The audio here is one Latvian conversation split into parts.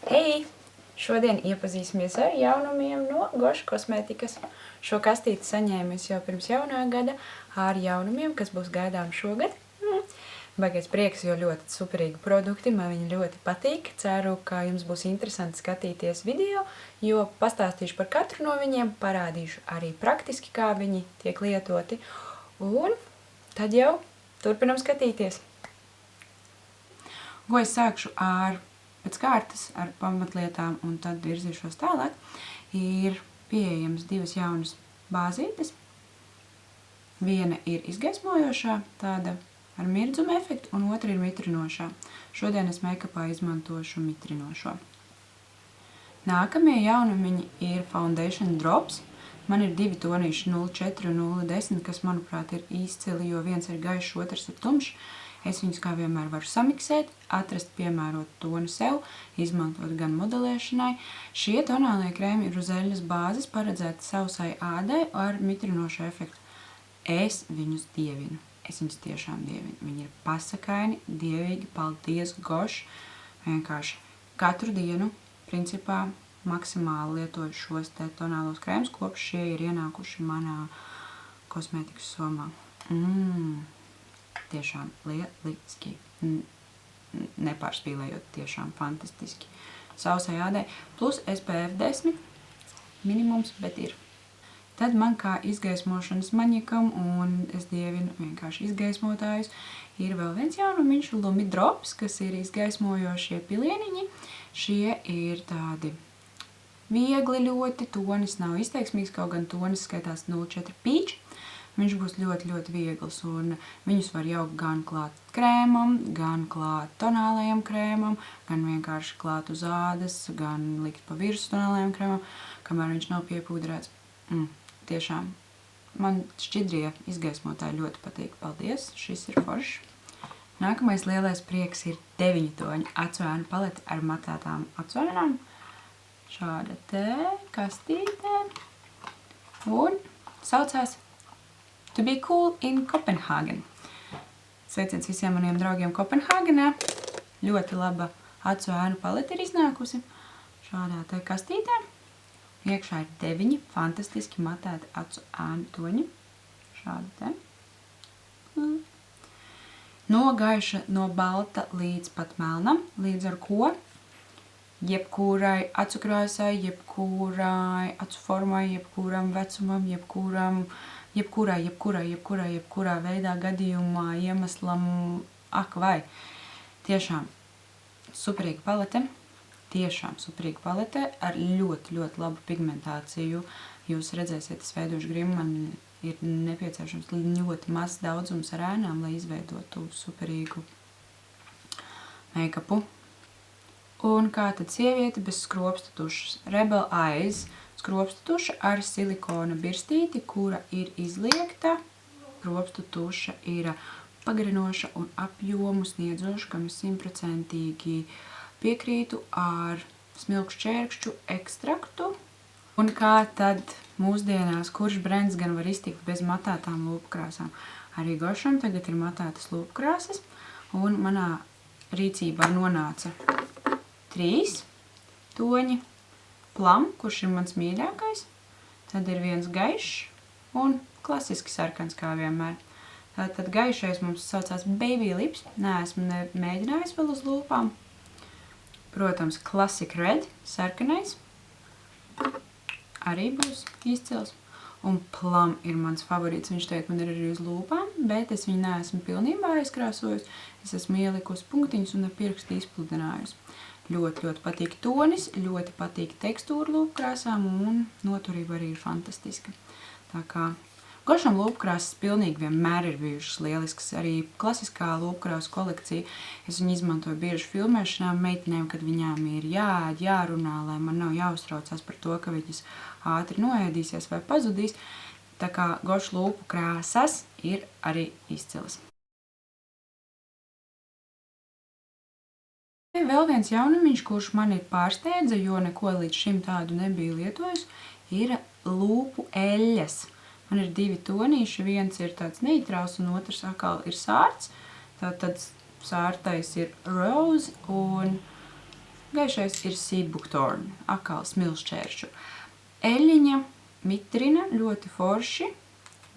Hei! Šodien iepazīsimies ar jaunumiem no Goša kosmētikas. Šo kastīti saņēmu es jau pirms jaunā gada ar jaunumiem, kas būs gaidām šogad. Baigais prieks, jo ļoti superīgi produkti, man viņi ļoti patīk. Ceru, ka jums būs interesanti skatīties video, jo pastāstīšu par katru no viņiem, parādīšu arī praktiski, kā viņi tiek lietoti. Un tad jau turpinam skatīties. Ko es sākšu pēc kārtas ar pamatlietām un tad virzīšos tālāk, ir pieejams divas jaunas bāzītes. Viena ir izgaismojošā, tāda ar mirdzumu efektu, un otra ir mitrinošā. Šodien es make-upā izmantošu mitrinošo. Nākamie jaunumiņi ir Foundation Drops. Man ir divi tonīši 04 un 010, kas, manuprāt, ir izcili, jo viens ir gaišs, otrs ir tumšs. Es viņus kā vienmēr varu samiksēt, atrast piemērotu tonu sev, izmantot gan modelēšanai. Šie tonālie krēmi ir uz eļļas bāzes, paredzēti sausai ādai ar mitrinošu efektu. Es viņus dievinu. Es viņus tiešām dievinu. Viņi ir pasakaini, dievīgi, paldies, Goš. Vienkārši katru dienu, principā, maksimāli lietoju šos te tonālos krēmus, kopš šie ir ienākuši manā kosmētikas somā. Tiešām lieliski, nepārspīlējot, tiešām fantastiski. Sausai ādai, plus SPF 10, minimums, bet ir. Tad man kā izgaismošanas maņikam, un es dievinu vienkārši izgaismotājus, ir vēl viens jaunumiņš, Lumi Drops, kas ir izgaismojošie pilieniņi. Šie ir tādi viegli ļoti, tonis nav izteiksmīgs, kaut gan tonis skaitās 04 Peach. Viņš būs ļoti, ļoti viegls, un viņus var jaukt gan klāt krēmam, gan klāt tonālajam krēmam, gan vienkārši klāt uz ādas, gan likt pa virsu tonālajam krēmam, kamēr viņš nav piepūdrēts. Tiešām, man šķidrie izgaismotāji ļoti patīk. Paldies, šis ir foršs. Nākamais lielais prieks ir 9 toņu acu ēnu palete ar matētām acu ēnām. Šāda te kastītē. Un saucās To be cool in Copenhagen. Sveiciens visiem maniem draugiem Kopenhāgenā. Ļoti laba acu ēnu palete ir iznākusi. Šādā te kastītē. Iekšā ir 9 fantastiski matēti acu ēnu toņi. Šādi te. No gaiša, no balta līdz pat melnam. Līdz ar ko jebkurai acu krāsai, jebkurai acu formai, jebkuram vecumam, jebkurā veidā, gadījumā, iemeslam, Tiešām superīga palete, ar ļoti, ļoti labu pigmentāciju. Jūs redzēsiet, es veidošu grimu, man ir nepieciešams ļoti mazs daudzums ar ēnām, lai izveidotu superīgu make-upu. Un kā tad sieviete bez skropsta tušas? Rebel Eyes skropsta tuša ar silikona birstīti, kura ir izliekta. Skropsta tuša ir pagarinoša un apjomu sniedzoša, kam es 100% piekrītu, ar smilkšu čērkšķu ekstraktu. Un kā tad mūsdienās, kurš brands gan var iztikt bez matētām lūpkrāsām? Arī Gošam tagad ir matētas lūpkrāsas, un manā rīcībā nonāca 3 toņi. Plum, kurš ir mans mīļākais, tad ir viens gaišs un klasiski sarkans kā vienmēr. Tātad gaišais mums saucās Baby Lips, neesmu mēģinājis vēl uz lūpām. Protams, Classic Red, sarkanais, arī būs izcils. Un Plum ir mans favorīts, viņš teikt, man ir arī uz lūpām, bet es viņu neesmu pilnībā aizkrāsojus. Es esmu ielikusi punktiņus un ar pirkstu izpludinājusi. Ļoti, ļoti patīk tonis, ļoti patīk tekstūra lūpkrāsām un noturība arī ir fantastiska. Tā kā Gošam lūpkrāsas pilnīgi vienmēr ir bijušas lieliskas. Arī klasiskā lūpkrāsu kolekcija. Es viņu izmantoju bieži filmēšanām meitenēm, kad viņām ir jāēd, jārunā, lai man nav jāuztraucās par to, ka viņas ātri noēdīsies vai pazudīs. Tā kā Goša lūpu krāsas ir arī izcilas. Vēl viens jaunumiņš, kurš man ir pārsteidza, jo neko līdz šim tādu nebija lietojis, ir lūpu eļļas. Man ir 2 tonīši, viens ir tāds neitrāls un otrs atkal ir sārts. Tātad sārtais ir Rose un Gaišais ir Sea Buckthorn, atkal smilšķēršu. Eļļiņa mitrina, ļoti forši,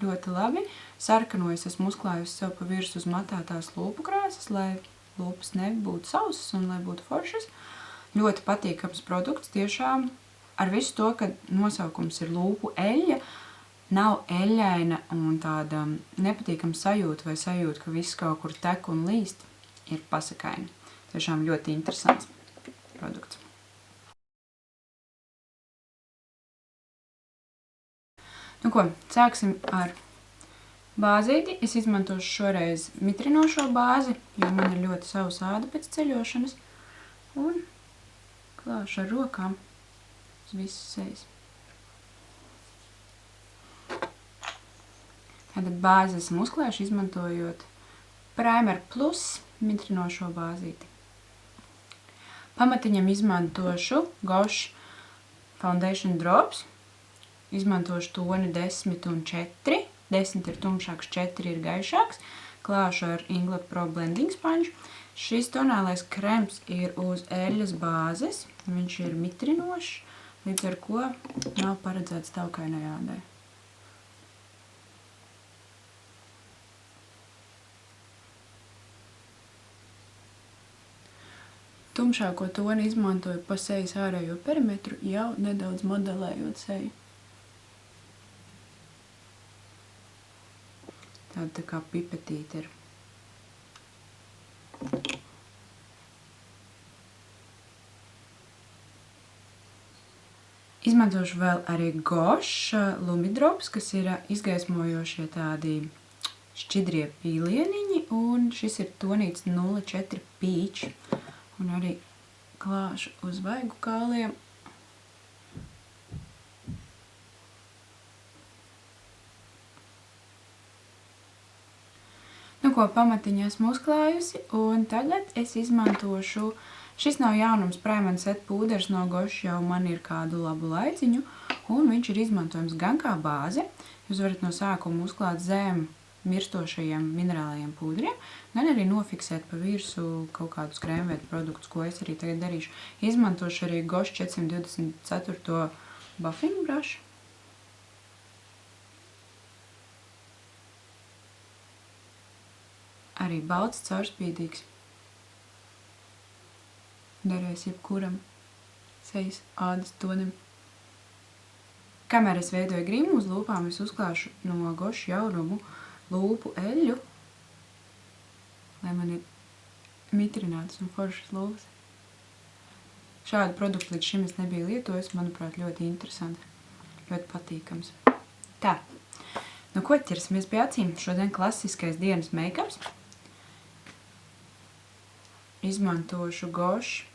ļoti labi. Sarkanojas esmu uzklājusi sev pa virsmu uz matētās lūpu krāsas, lai lūpas nebūtu sausas un lai būtu foršas. Ļoti patīkams produkts, tiešām ar visu to, ka nosaukums ir lūpu eļļa, nav eļļaina un tāda nepatīkama sajūta vai sajūta, ka viss kaut kur tek un līst, ir pasakaini. Tiešām ļoti interesants produkts. Nu ko, sāksim ar bāzīti. Es izmantošu šoreiz mitrinošo bāzi, jo man ir ļoti sausa āda pēc ceļošanas. Un klāšu ar rokām uz visas sejas. Tātad bāzi esam uzklājuši, izmantojot Primer Plus mitrinošo bāzīti. Pamatiņam izmantošu Gosh Foundation Drops. Izmantošu toni 10 un 4. 10 ir tumšāks, 4 ir gaišāks. Klāšu ar Inglot Pro Blending Sponge. Šis tonālais krems ir uz eļļas bāzes. Viņš ir mitrinošs, līdz ar ko nav paredzēts taukainai ādai. Tumšāko toni izmantoju pa sejas ārējo perimetru, jau nedaudz modelējot seju. Tāda tā kā pipetīte ir. Izmantošu vēl arī Gosh Lumidrops, kas ir izgaismojošie tādi šķidrie pīlieniņi, un šis ir tonīts 04 Peach. Un arī klāšu uz vaigu kāliem. Nu ko, pamatiņu esmu uzklājusi, un tagad es izmantošu, šis nav jaunums Prime & Set pūders no Gosh, jau man ir kādu labu laiciņu, un viņš ir izmantojams gan kā bāze, jūs varat no sākuma uzklāt zem mirstošajiem minerālajiem pūdriem, gan arī nofiksēt pa virsu kaut kādus krēmveidu produktus, ko es arī tagad darīšu. Izmantošu arī Gosh 424. buffing brush. Arī balts caurspīdīgs. Derēs jebkuram sejas ādas tonim. Kamēr es veidoju grimu uz lūpām, es uzklāšu no Gosh jaunumu lūpu eļļu, lai man ir mitrinātas un foršas lūpas. Šādu produktu līdz šim es nebiju lietojis, manuprāt, ļoti interesanti, ļoti patīkams. Tā, nu ko, ķersimies pie acīm. Šodien klasiskais dienas meikaps. Izmantošu Gosh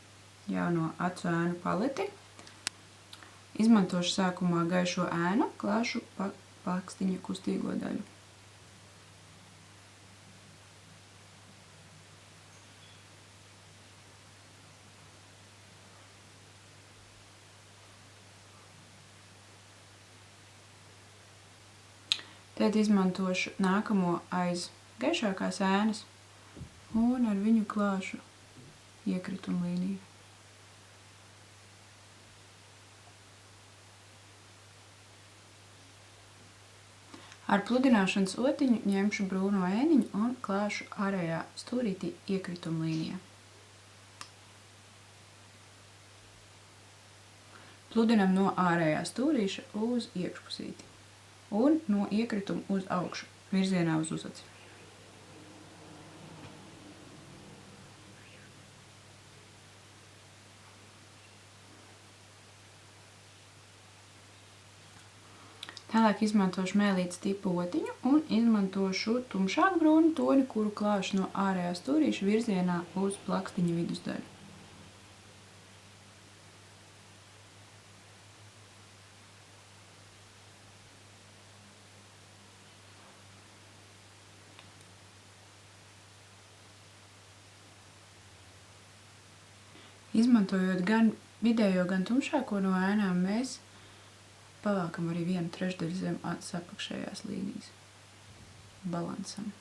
jauno acu ēnu paleti. Izmantošu sākumā gaišo ēnu, klāšu pa plakstiņa kustīgo daļu. Tad izmantošu nākamo aiz gaišākās ēnas un ar viņu klāšu iekritumu līniju. Ar pludināšanas otiņu ņemšu brūno ēniņu un klāšu ārējā stūrītī iekritumu līnijā. Pludinam no ārējā stūrīša uz iekšpusīti un no iekrituma uz augšu, virzienā uz uzaci. Tālāk izmantošu mēlītes tipu otiņu un izmantošu tumšāku brūnu toni, kuru klāšu no ārējā stūrīša virzienā uz plakstiņa vidusdaļu. Izmantojot gan vidējo, gan tumšāko no ēnām, mēs pavākam arī 1/3 zem acis apakšējās līnijas. Balansam.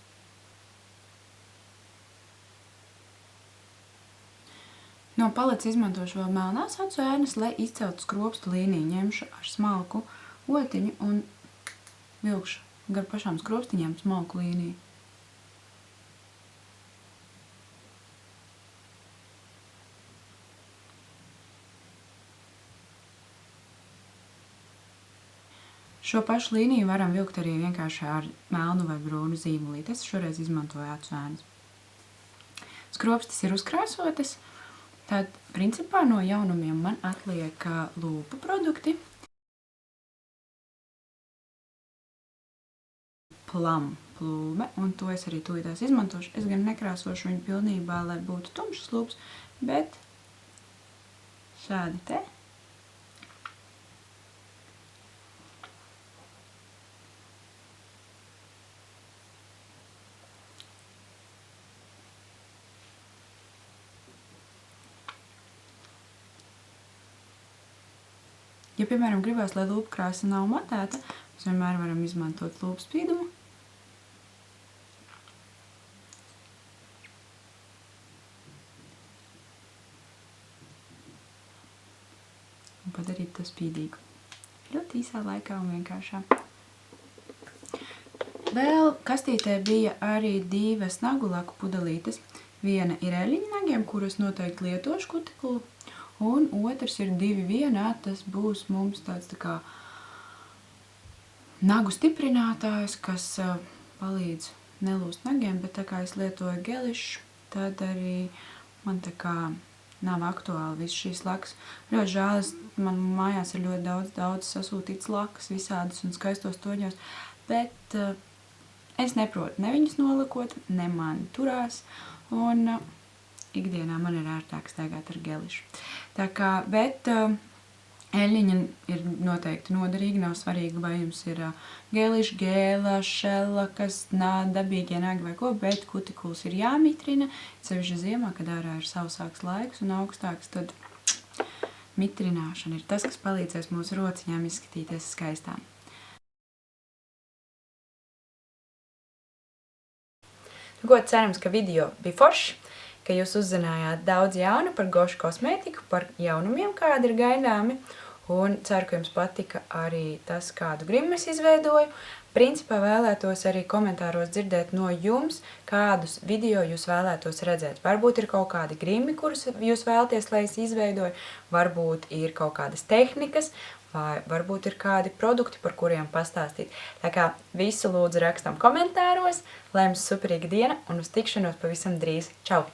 No paletes izmantošu vēl melnās acu ēnas, lai izceltu skropstu līniju. Ņemšu ar smalku otiņu un vilkšu gar pašām skropstiņām smalku līniju. Šo pašu līniju varam vilkt arī vienkārši ar melnu vai brūnu zīmolīti. Es šoreiz izmantoju acu ēnas. Skropstas ir uzkrāsotas, tad principā no jaunumiem man atliek lūpu produkti. Plum plūme, un to es arī tūlītās izmantošu. Es gan nekrāsošu viņu pilnībā, lai būtu tumšas lūpas, bet šādi te. Ja, piemēram, gribās, lai lūpu krāsa nav matēta, mēs vienmēr varam izmantot lūpu spīdumu. Un padarīt to spīdīgu. Ļoti īsā laikā un vienkāršā. Vēl kastītē bija arī 2 nagu laku pudelītes. Viena ir eļļiņu nagiem, kuras noteikti lietošu kutikulu. Un otrs ir 2 vienā, tas būs mums tāds tā kā nagu stiprinātājs, kas palīdz nelūst nagiem, bet tā kā es lietoju gelišu, tad arī man tā kā nav aktuāli viss šīs lakas. Ļoti žēl, man mājās ir ļoti daudz sasūtīts lakas visādas un skaistos toņos, bet es neprotu ne viņas nolakot, ne mani turās, un ikdienā man ir ērtāk staigāt ar gelišu. Tā kā, bet eļļiņa ir noteikti noderīga, nav svarīgi, vai jums ir geliša, gēla, šellakas, dabīgie nagi vai ko, bet kutikuls ir jāmitrina, sevišķi ziemā, kad ārā ir sausāks laiks un augstāks, tad mitrināšana ir tas, kas palīdzēs mūsu rociņām izskatīties skaistām. Ko cerams, ka video bija foršs, ka jūs uzzinājāt daudz jaunu par Gošu kosmētiku, par jaunumiem, kādi ir gaidāmi, un ceru, ka jums patika arī tas, kādu grimu es izveidoju. Principā vēlētos arī komentāros dzirdēt no jums, kādus video jūs vēlētos redzēt. Varbūt ir kaut kādi grimi, kurus jūs vēlaties, lai es izveidoju, varbūt ir kaut kādas tehnikas, vai varbūt ir kādi produkti, par kuriem pastāstīt. Tā kā visu lūdzu rakstam komentāros, lai jums superīga diena un uz tikšanos pavisam drīz. Čau!